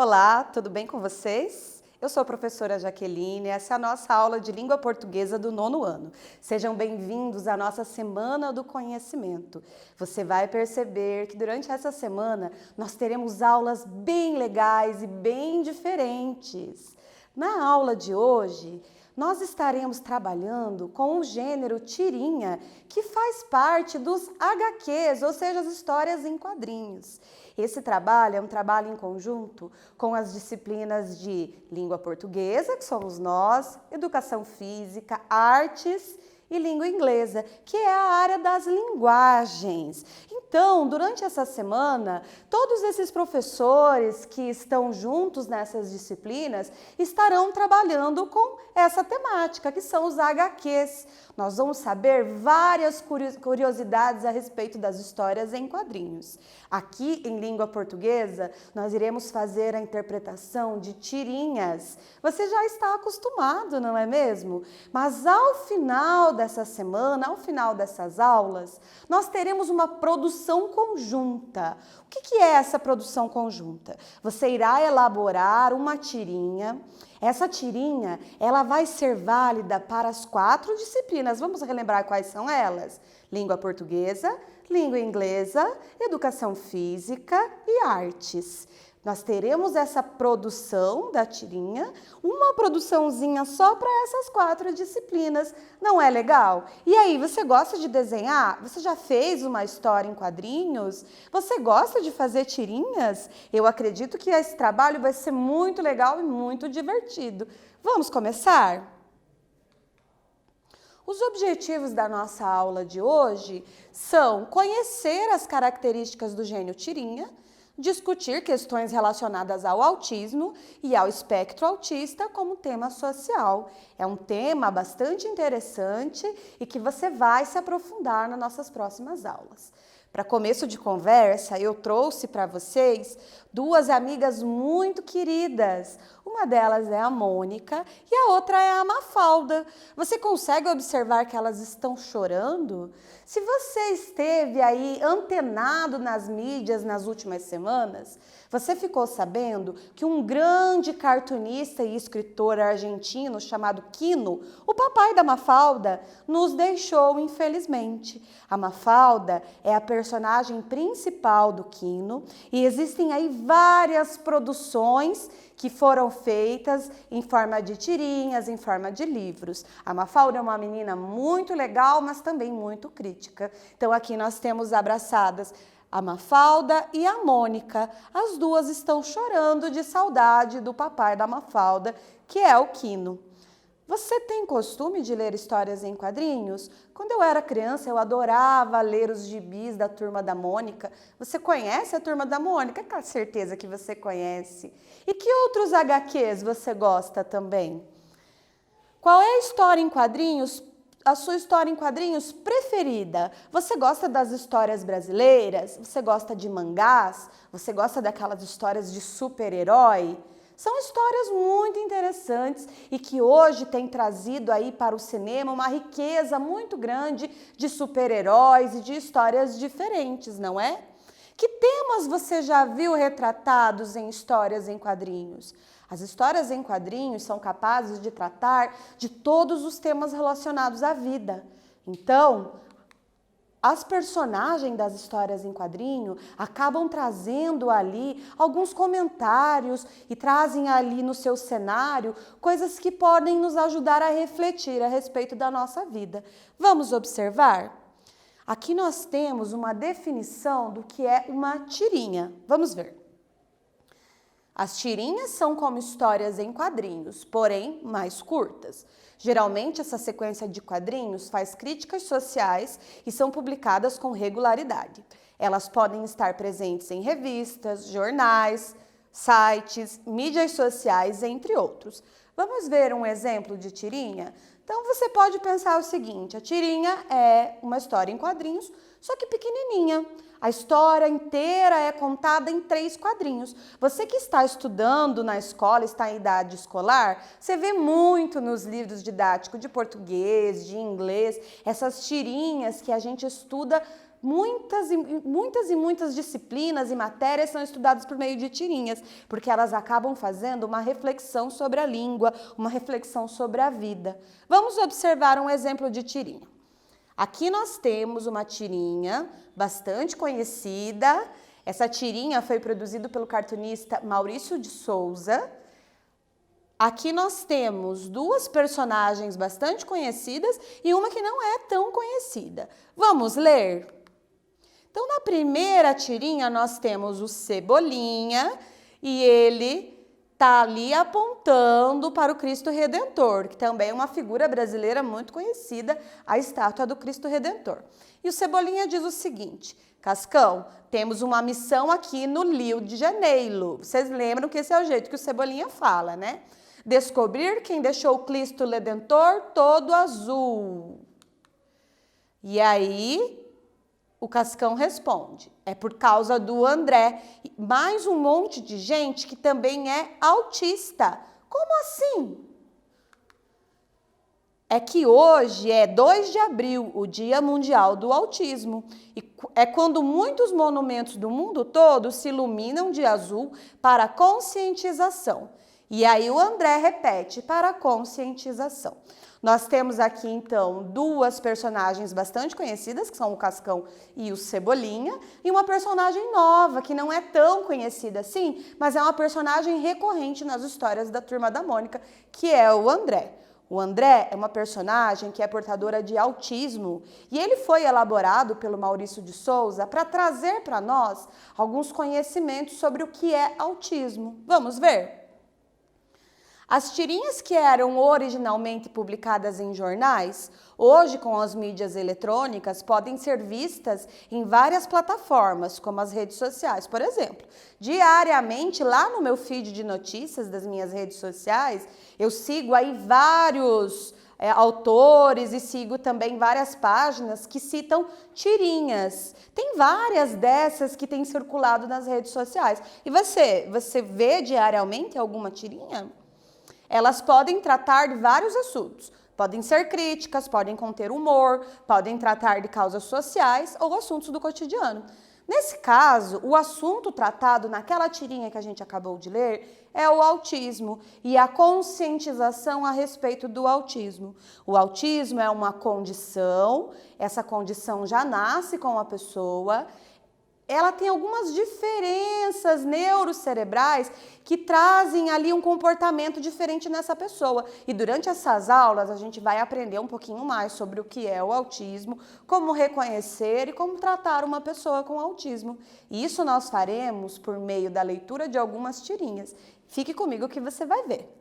Olá, tudo bem com vocês? Eu sou a professora Jaqueline, essa é a nossa aula de língua portuguesa do 9º ano. Sejam bem-vindos à nossa Semana do Conhecimento. Você vai perceber que durante essa semana nós teremos aulas bem legais e bem diferentes. Na aula de hoje, nós estaremos trabalhando com o gênero tirinha, que faz parte dos HQs, ou seja, as histórias em quadrinhos. Esse trabalho é um trabalho em conjunto com as disciplinas de língua portuguesa, que somos nós, educação física, artes e língua inglesa, que é a área das linguagens. Então, durante essa semana, todos esses professores que estão juntos nessas disciplinas estarão trabalhando com essa temática, que são os HQs. Nós vamos saber várias curiosidades a respeito das histórias em quadrinhos. Aqui, em língua portuguesa, nós iremos fazer a interpretação de tirinhas. Você já está acostumado, não é mesmo? Mas ao final dessa semana, ao final dessas aulas, nós teremos uma produção conjunta. O que é essa produção conjunta? Você irá elaborar uma tirinha. Essa tirinha, ela vai ser válida para as 4 disciplinas. Vamos relembrar quais são elas? Língua portuguesa, língua inglesa, educação física e artes. Nós teremos essa produção da tirinha, uma produçãozinha só para essas 4 disciplinas. Não é legal? E aí, você gosta de desenhar? Você já fez uma história em quadrinhos? Você gosta de fazer tirinhas? Eu acredito que esse trabalho vai ser muito legal e muito divertido. Vamos começar? Os objetivos da nossa aula de hoje são conhecer as características do gênio tirinha, discutir questões relacionadas ao autismo e ao espectro autista como tema social. É um tema bastante interessante e que você vai se aprofundar nas nossas próximas aulas. Para começo de conversa, eu trouxe para vocês 2 amigas muito queridas. Uma delas é a Mônica e a outra é a Mafalda. Você consegue observar que elas estão chorando? Se você esteve aí antenado nas mídias nas últimas semanas, você ficou sabendo que um grande cartunista e escritor argentino chamado Quino, o papai da Mafalda, nos deixou, infelizmente. A Mafalda é a personagem principal do Quino e existem aí várias produções que foram feitas em forma de tirinhas, em forma de livros. A Mafalda é uma menina muito legal, mas também muito crítica. Então aqui nós temos abraçadas a Mafalda e a Mônica. As 2 estão chorando de saudade do papai da Mafalda, que é o Quino. Você tem costume de ler histórias em quadrinhos? Quando eu era criança, eu adorava ler os gibis da Turma da Mônica. Você conhece a Turma da Mônica? Com certeza que você conhece. E que outros HQs você gosta também? Qual é a história em quadrinhos, a sua história em quadrinhos preferida? Você gosta das histórias brasileiras? Você gosta de mangás? Você gosta daquelas histórias de super-herói? São histórias muito interessantes e que hoje têm trazido aí para o cinema uma riqueza muito grande de super-heróis e de histórias diferentes, não é? Que temas você já viu retratados em histórias em quadrinhos? As histórias em quadrinhos são capazes de tratar de todos os temas relacionados à vida. Então, as personagens das histórias em quadrinho acabam trazendo ali alguns comentários e trazem ali no seu cenário coisas que podem nos ajudar a refletir a respeito da nossa vida. Vamos observar? Aqui nós temos uma definição do que é uma tirinha. Vamos ver. As tirinhas são como histórias em quadrinhos, porém mais curtas. Geralmente, essa sequência de quadrinhos faz críticas sociais e são publicadas com regularidade. Elas podem estar presentes em revistas, jornais, sites, mídias sociais, entre outros. Vamos ver um exemplo de tirinha? Então, você pode pensar o seguinte: a tirinha é uma história em quadrinhos, só que pequenininha. A história inteira é contada em 3 quadrinhos. Você que está estudando na escola, está em idade escolar, você vê muito nos livros didáticos de português, de inglês, essas tirinhas que a gente estuda muitas disciplinas e matérias são estudadas por meio de tirinhas, porque elas acabam fazendo uma reflexão sobre a língua, uma reflexão sobre a vida. Vamos observar um exemplo de tirinha. Aqui nós temos uma tirinha bastante conhecida. Essa tirinha foi produzida pelo cartunista Maurício de Souza. Aqui nós temos duas personagens bastante conhecidas e uma que não é tão conhecida. Vamos ler? Então, na primeira tirinha, nós temos o Cebolinha e ele está ali apontando para o Cristo Redentor, que também é uma figura brasileira muito conhecida, a estátua do Cristo Redentor. E o Cebolinha diz o seguinte: Cascão, temos uma missão aqui no Rio de Janeiro. Vocês lembram que esse é o jeito que o Cebolinha fala, né? Descobrir quem deixou o Cristo Redentor todo azul. E aí o Cascão responde: é por causa do André, mais um monte de gente que também é autista. Como assim? É que hoje é 2 de abril, o Dia Mundial do Autismo, e é quando muitos monumentos do mundo todo se iluminam de azul para conscientização. E aí o André repete, para conscientização. Nós temos aqui, então, duas personagens bastante conhecidas, que são o Cascão e o Cebolinha, e uma personagem nova, que não é tão conhecida assim, mas é uma personagem recorrente nas histórias da Turma da Mônica, que é o André. O André é uma personagem que é portadora de autismo e ele foi elaborado pelo Maurício de Souza para trazer para nós alguns conhecimentos sobre o que é autismo. Vamos ver? As tirinhas que eram originalmente publicadas em jornais, hoje com as mídias eletrônicas, podem ser vistas em várias plataformas, como as redes sociais, por exemplo. Diariamente, lá no meu feed de notícias das minhas redes sociais, eu sigo aí vários autores e sigo também várias páginas que citam tirinhas. Tem várias dessas que têm circulado nas redes sociais. E você vê diariamente alguma tirinha? Elas podem tratar de vários assuntos. Podem ser críticas, podem conter humor, podem tratar de causas sociais ou assuntos do cotidiano. Nesse caso, o assunto tratado naquela tirinha que a gente acabou de ler é o autismo e a conscientização a respeito do autismo. O autismo é uma condição, essa condição já nasce com a pessoa. Ela tem algumas diferenças neurocerebrais que trazem ali um comportamento diferente nessa pessoa. E durante essas aulas a gente vai aprender um pouquinho mais sobre o que é o autismo, como reconhecer e como tratar uma pessoa com autismo. E isso nós faremos por meio da leitura de algumas tirinhas. Fique comigo que você vai ver.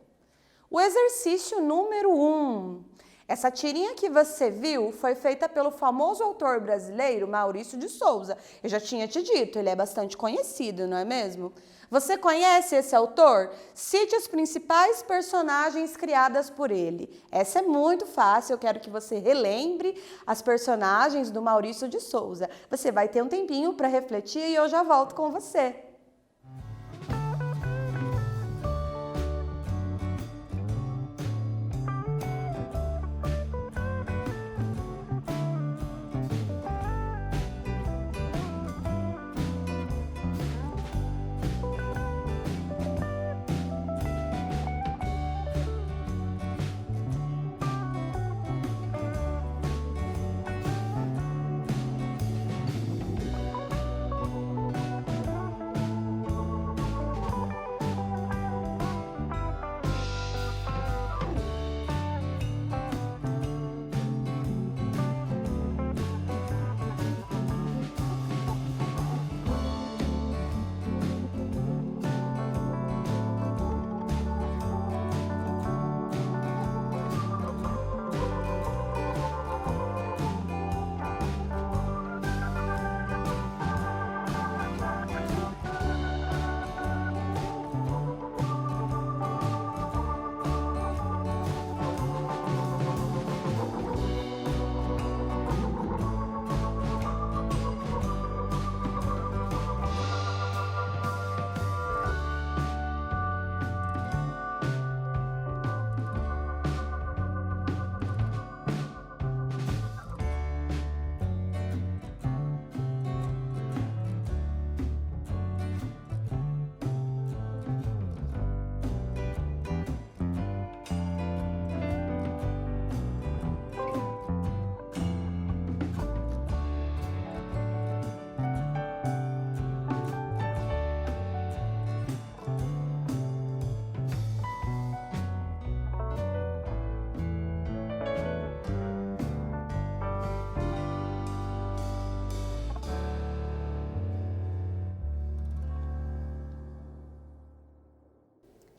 O exercício número 1. Essa tirinha que você viu foi feita pelo famoso autor brasileiro Maurício de Souza. Eu já tinha te dito, ele é bastante conhecido, não é mesmo? Você conhece esse autor? Cite as principais personagens criadas por ele. Essa é muito fácil, eu quero que você relembre as personagens do Maurício de Souza. Você vai ter um tempinho para refletir e eu já volto com você.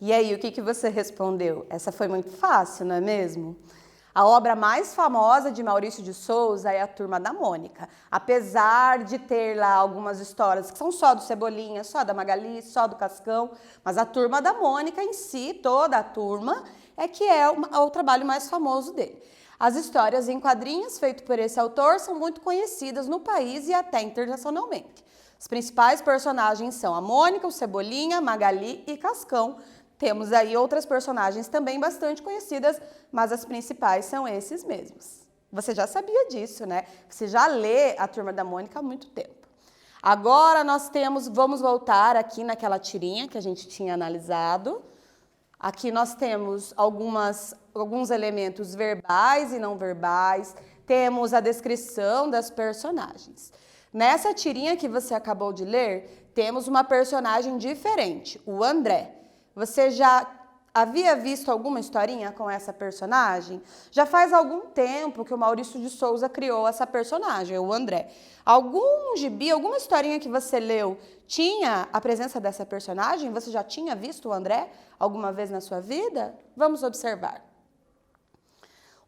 E aí, o que você respondeu? Essa foi muito fácil, não é mesmo? A obra mais famosa de Maurício de Souza é A Turma da Mônica. Apesar de ter lá algumas histórias que são só do Cebolinha, só da Magali, só do Cascão, mas A Turma da Mônica em si, toda a turma, é que é o trabalho mais famoso dele. As histórias em quadrinhos feitas por esse autor são muito conhecidas no país e até internacionalmente. Os principais personagens são a Mônica, o Cebolinha, Magali e Cascão. Temos aí outras personagens também bastante conhecidas, mas as principais são esses mesmos. Você já sabia disso, né? Você já lê A Turma da Mônica há muito tempo. Agora vamos voltar aqui naquela tirinha que a gente tinha analisado. Aqui nós temos alguns elementos verbais e não verbais, temos a descrição das personagens. Nessa tirinha que você acabou de ler, temos uma personagem diferente, o André. Você já havia visto alguma historinha com essa personagem? Já faz algum tempo que o Maurício de Souza criou essa personagem, o André. Algum gibi, alguma historinha que você leu tinha a presença dessa personagem? Você já tinha visto o André alguma vez na sua vida? Vamos observar.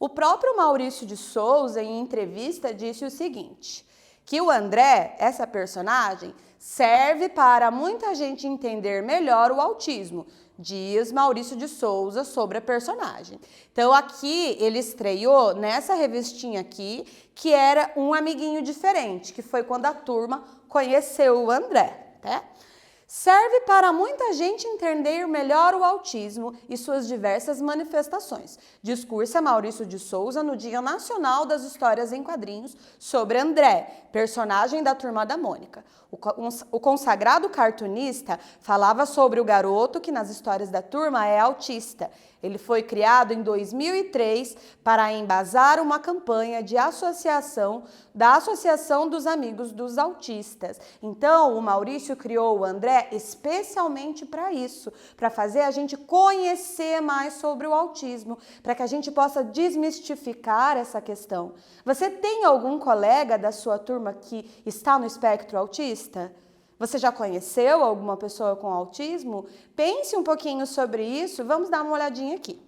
O próprio Maurício de Souza, em entrevista, disse o seguinte, que o André, essa personagem, serve para muita gente entender melhor o autismo, diz Maurício de Souza sobre a personagem. Então aqui ele estreou nessa revistinha aqui, que era um amiguinho diferente, que foi quando a turma conheceu o André, tá? Serve para muita gente entender melhor o autismo e suas diversas manifestações. Discursa Maurício de Souza no Dia Nacional das Histórias em Quadrinhos sobre André, personagem da Turma da Mônica. O consagrado cartunista falava sobre o garoto que nas histórias da turma é autista. Ele foi criado em 2003 para embasar uma campanha de associação da Associação dos Amigos dos Autistas. Então, o Maurício criou o André especialmente para isso, para fazer a gente conhecer mais sobre o autismo, para que a gente possa desmistificar essa questão. Você tem algum colega da sua turma que está no espectro autista? Você já conheceu alguma pessoa com autismo? Pense um pouquinho sobre isso, vamos dar uma olhadinha aqui.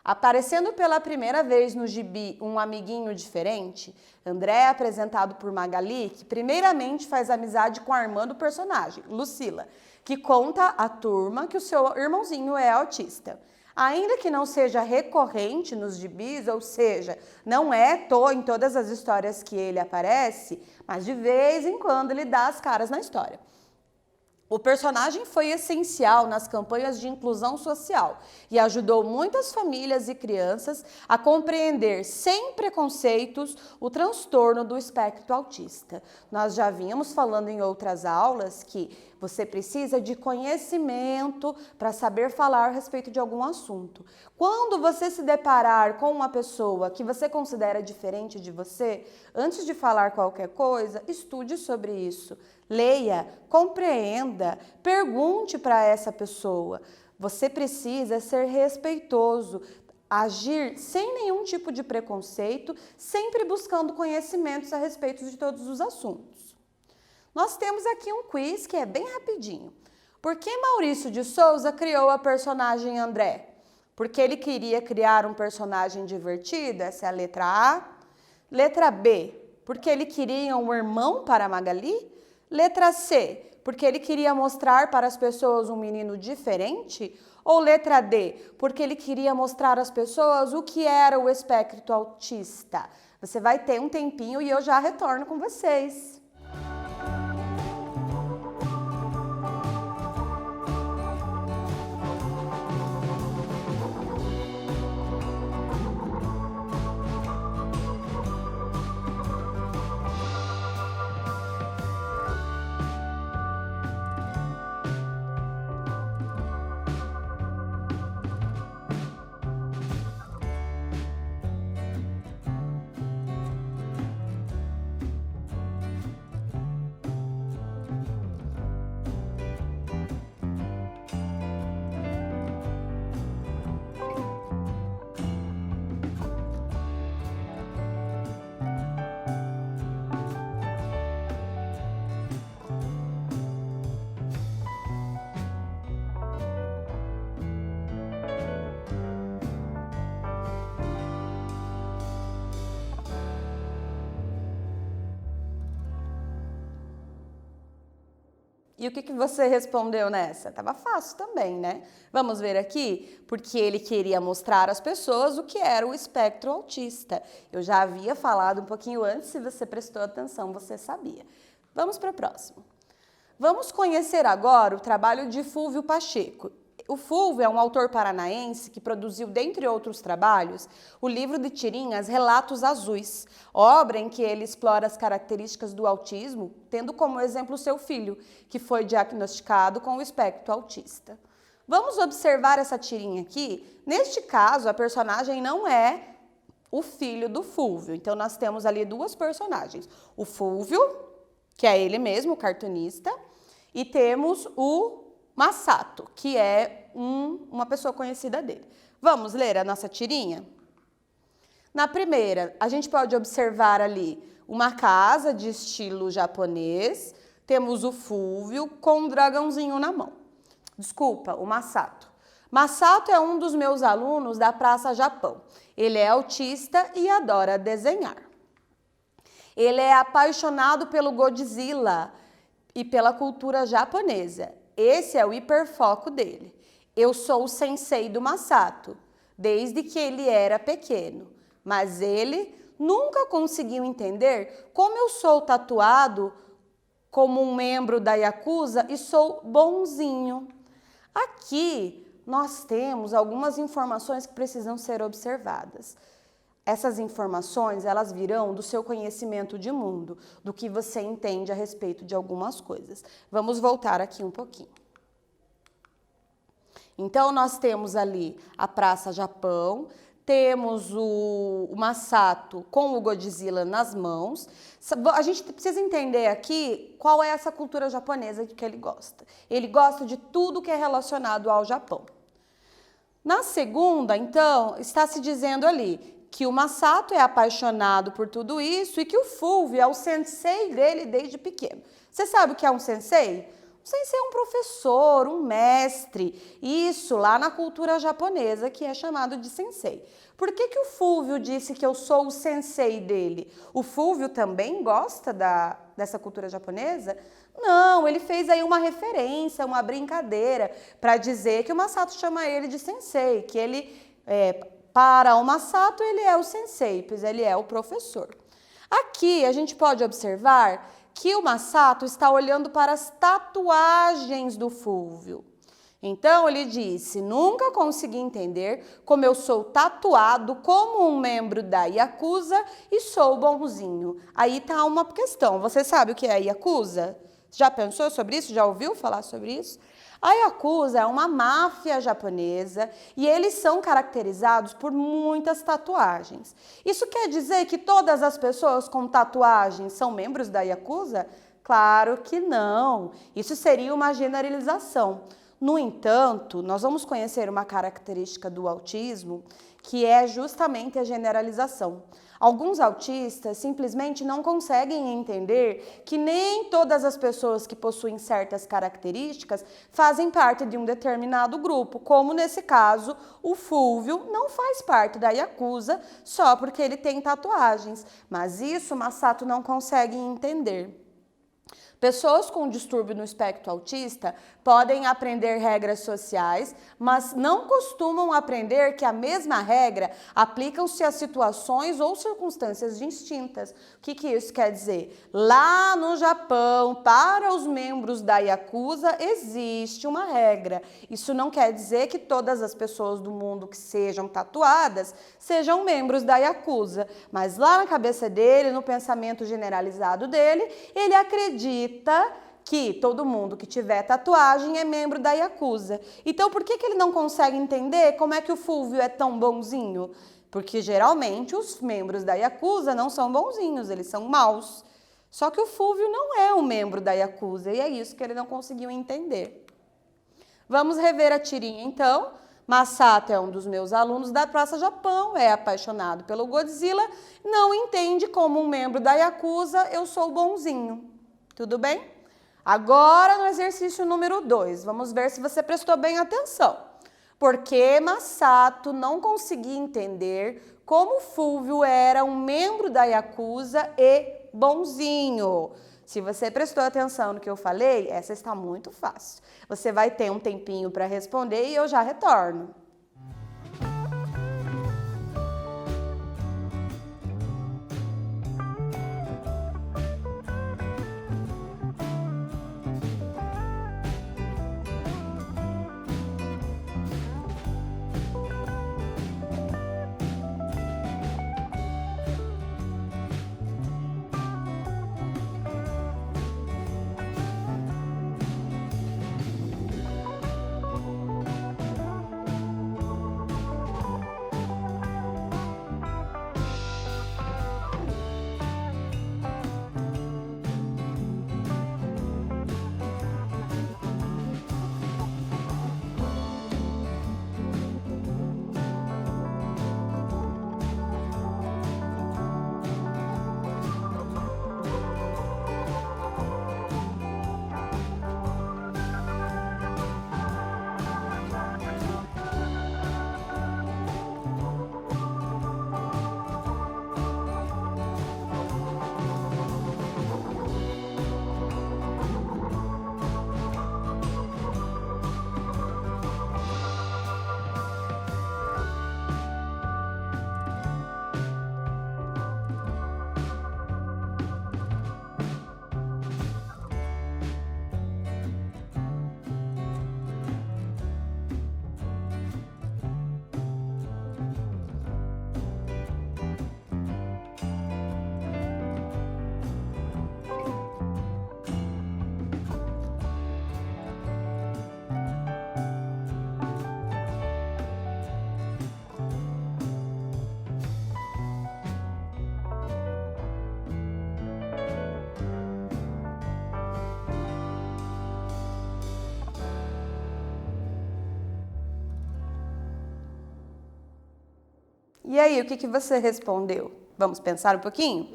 Aparecendo pela primeira vez no gibi um amiguinho diferente, André é apresentado por Magali, que primeiramente faz amizade com a irmã do personagem, Lucila, que conta à turma que o seu irmãozinho é autista. Ainda que não seja recorrente nos gibis, ou seja, não é em todas as histórias que ele aparece, mas de vez em quando ele dá as caras na história. O personagem foi essencial nas campanhas de inclusão social e ajudou muitas famílias e crianças a compreender sem preconceitos o transtorno do espectro autista. Nós já vínhamos falando em outras aulas que você precisa de conhecimento para saber falar a respeito de algum assunto. Quando você se deparar com uma pessoa que você considera diferente de você, antes de falar qualquer coisa, estude sobre isso. Leia, compreenda, pergunte para essa pessoa. Você precisa ser respeitoso, agir sem nenhum tipo de preconceito, sempre buscando conhecimentos a respeito de todos os assuntos. Nós temos aqui um quiz que é bem rapidinho. Por que Maurício de Souza criou a personagem André? Porque ele queria criar um personagem divertido? Essa é a letra A. Letra B, porque ele queria um irmão para Magali? Letra C, porque ele queria mostrar para as pessoas um menino diferente? Ou letra D, porque ele queria mostrar às pessoas o que era o espectro autista? Você vai ter um tempinho e eu já retorno com vocês. E o que você respondeu nessa? Tava fácil também, né? Vamos ver aqui? Porque ele queria mostrar às pessoas o que era o espectro autista. Eu já havia falado um pouquinho antes, se você prestou atenção, você sabia. Vamos para o próximo. Vamos conhecer agora o trabalho de Fúlvio Pacheco. O Fúlvio é um autor paranaense que produziu, dentre outros trabalhos, o livro de tirinhas Relatos Azuis, obra em que ele explora as características do autismo, tendo como exemplo seu filho, que foi diagnosticado com o espectro autista. Vamos observar essa tirinha aqui. Neste caso, a personagem não é o filho do Fúlvio. Então, nós temos ali duas personagens. O Fúlvio, que é ele mesmo, o cartunista, e temos o Masato, que é uma pessoa conhecida dele. Vamos ler a nossa tirinha? Na primeira, a gente pode observar ali uma casa de estilo japonês, temos o Fúlvio com um dragãozinho na mão. Desculpa, o Masato. Masato é um dos meus alunos da Praça Japão. Ele é autista e adora desenhar. Ele é apaixonado pelo Godzilla e pela cultura japonesa. Esse é o hiperfoco dele. Eu sou o sensei do Masato, desde que ele era pequeno, mas ele nunca conseguiu entender como eu sou tatuado como um membro da Yakuza e sou bonzinho. Aqui nós temos algumas informações que precisam ser observadas. Essas informações, elas virão do seu conhecimento de mundo, do que você entende a respeito de algumas coisas. Vamos voltar aqui um pouquinho. Então, nós temos ali a Praça Japão, temos o Masato com o Godzilla nas mãos. A gente precisa entender aqui qual é essa cultura japonesa que ele gosta. Ele gosta de tudo que é relacionado ao Japão. Na segunda, então, está se dizendo ali que o Masato é apaixonado por tudo isso e que o Fúlvio é o sensei dele desde pequeno. Você sabe o que é um sensei? Um sensei é um professor, um mestre. Isso lá na cultura japonesa, que é chamado de sensei. Por que o Fúlvio disse que eu sou o sensei dele? O Fúlvio também gosta dessa cultura japonesa? Não, ele fez aí uma referência, uma brincadeira, para dizer que o Masato chama ele de sensei, que ele para o Masato, ele é o sensei, pois ele é o professor. Aqui a gente pode observar que o Masato está olhando para as tatuagens do Fúlvio. Então ele disse: nunca consegui entender como eu sou tatuado como um membro da Yakuza e sou bonzinho. Aí está uma questão. Você sabe o que é Yakuza? Já pensou sobre isso? Já ouviu falar sobre isso? A Yakuza é uma máfia japonesa e eles são caracterizados por muitas tatuagens. Isso quer dizer que todas as pessoas com tatuagens são membros da Yakuza? Claro que não. Isso seria uma generalização. No entanto, nós vamos conhecer uma característica do autismo que é justamente a generalização. Alguns autistas simplesmente não conseguem entender que nem todas as pessoas que possuem certas características fazem parte de um determinado grupo, como nesse caso, o Fúlvio não faz parte da Yakuza só porque ele tem tatuagens, mas isso o Masato não consegue entender. Pessoas com distúrbio no espectro autista podem aprender regras sociais, mas não costumam aprender que a mesma regra aplicam-se a situações ou circunstâncias distintas. O que isso quer dizer? Lá no Japão, para os membros da Yakuza, existe uma regra. Isso não quer dizer que todas as pessoas do mundo que sejam tatuadas sejam membros da Yakuza, mas lá na cabeça dele, no pensamento generalizado dele, ele acredita que todo mundo que tiver tatuagem é membro da Yakuza. Então, por que ele não consegue entender como é que o Fúlvio é tão bonzinho? Porque, geralmente, os membros da Yakuza não são bonzinhos, eles são maus. Só que o Fúlvio não é um membro da Yakuza e é isso que ele não conseguiu entender. Vamos rever a tirinha, então. Masato é um dos meus alunos da Praça Japão, é apaixonado pelo Godzilla, não entende como um membro da Yakuza eu sou bonzinho. Tudo bem? Agora no exercício número 2, vamos ver se você prestou bem atenção. Porque Masato não conseguia entender como Fúlvio era um membro da Yakuza e bonzinho. Se você prestou atenção no que eu falei, essa está muito fácil. Você vai ter um tempinho para responder e eu já retorno. E aí, o que você respondeu? Vamos pensar um pouquinho?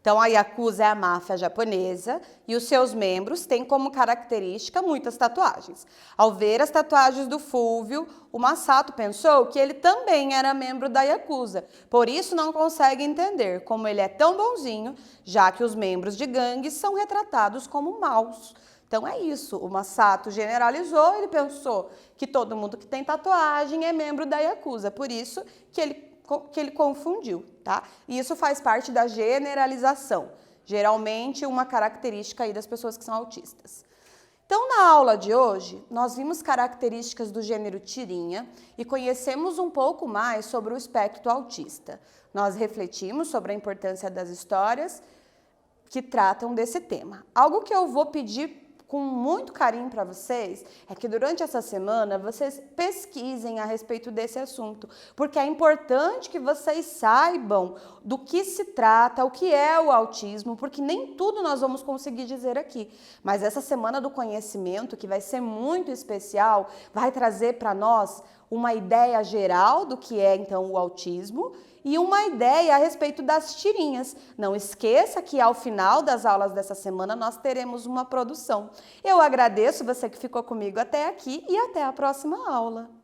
Então, a Yakuza é a máfia japonesa e os seus membros têm como característica muitas tatuagens. Ao ver as tatuagens do Fúvio, o Masato pensou que ele também era membro da Yakuza. Por isso, não consegue entender como ele é tão bonzinho, já que os membros de gangues são retratados como maus. Então é isso, o Masato generalizou, ele pensou que todo mundo que tem tatuagem é membro da Yakuza, por isso que ele confundiu, tá? E isso faz parte da generalização, geralmente uma característica aí das pessoas que são autistas. Então, na aula de hoje, nós vimos características do gênero tirinha e conhecemos um pouco mais sobre o espectro autista. Nós refletimos sobre a importância das histórias que tratam desse tema. Algo que eu vou pedir com muito carinho para vocês é que durante essa semana vocês pesquisem a respeito desse assunto, porque é importante que vocês saibam do que se trata, o que é o autismo, porque nem tudo nós vamos conseguir dizer aqui. Mas essa semana do conhecimento, que vai ser muito especial, vai trazer para nós uma ideia geral do que é então o autismo e uma ideia a respeito das tirinhas. Não esqueça que ao final das aulas dessa semana nós teremos uma produção. Eu agradeço você que ficou comigo até aqui e até a próxima aula.